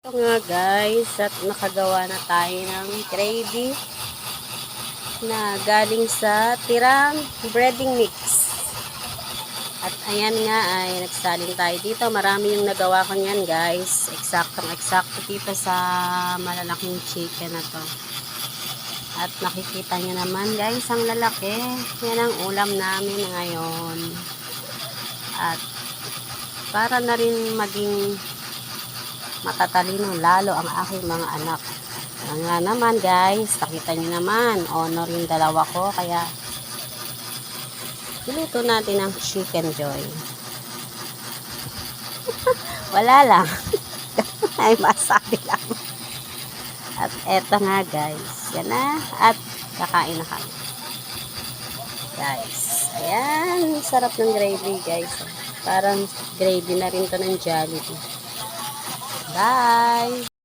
Ito nga guys, at nakagawa na tayo ng gravy na galing sa tirang breading mix. At ayan nga ay nagsaling tayo dito. Marami yung nagawa ko niyan guys. Eksaktong-eksakto dito sa malalaking chicken na to. At nakikita nyo naman guys, ang lalaki. Yan ang ulam namin ngayon. At para na rin maging matatalino lalo ang aking mga anak. Nga naman guys, nakita nyo naman, honor yung dalawa ko, kaya iluto natin ang chicken joy. Wala lang. Ay masabi lang. At eto nga guys, yan na, at kakain na kami. Guys, ayan, sarap ng gravy guys. Parang gravy na rin to ng Jollibee. Bye!